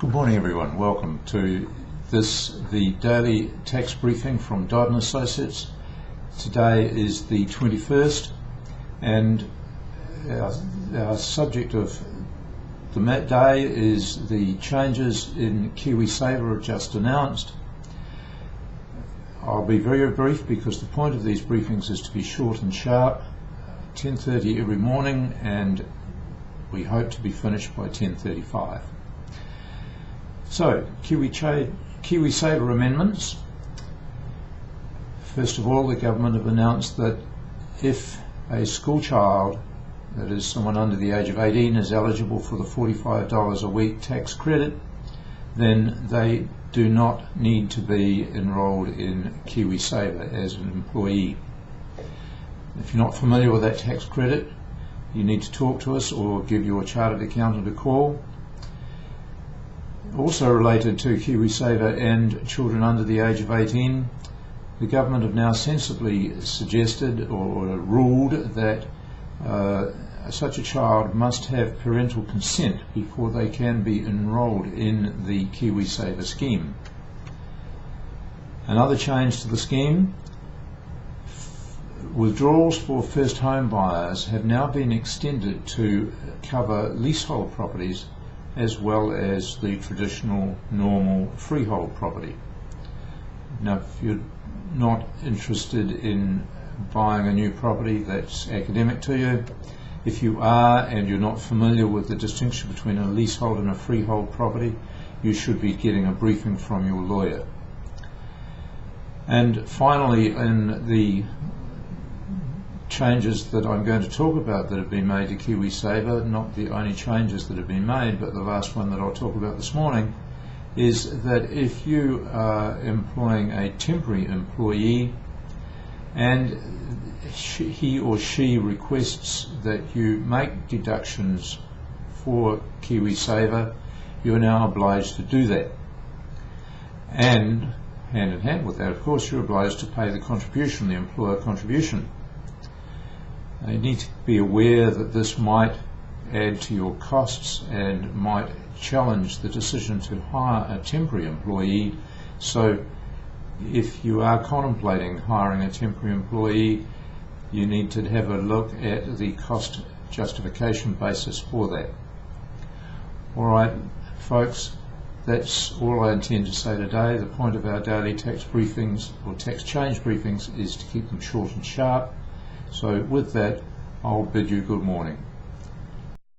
Good morning everyone, welcome to the daily tax briefing from Dodd & Associates. Today is the 21st and our subject of the day is the changes in Kiwisaver just announced. I'll be very brief because the point of these briefings is to be short and sharp, 10:30 every morning, and we hope to be finished by 10:35. So, Kiwisaver amendments. First of all, the government have announced that if a school child, that is someone under the age of 18, is eligible for the $45 a week tax credit, then they do not need to be enrolled in Kiwisaver as an employee. If you're not familiar with that tax credit, you need to talk to us or give your chartered accountant a call. Also related to Kiwisaver and children under the age of 18, the government have now sensibly suggested or ruled that such a child must have parental consent before they can be enrolled in the Kiwisaver scheme. Another change to the scheme: withdrawals for first home buyers have now been extended to cover leasehold properties as well as the traditional normal freehold property. Now, if you're not interested in buying a new property, that's academic to you. If you are and you're not familiar with the distinction between a leasehold and a freehold property, you should be getting a briefing from your lawyer. And finally, in the changes that I'm going to talk about that have been made to Kiwisaver, not the only changes that have been made, but the last one that I'll talk about this morning, is that if you are employing a temporary employee and he or she requests that you make deductions for Kiwisaver, you are now obliged to do that. And hand in hand with that, of course, you're obliged to pay the contribution, the employer contribution. You need to be aware that this might add to your costs and might challenge the decision to hire a temporary employee. So if you are contemplating hiring a temporary employee, you need to have a look at the cost justification basis for that. Alright folks, that's all I intend to say today. The point of our daily tax briefings or tax change briefings is to keep them short and sharp. So with that, I'll bid you good morning.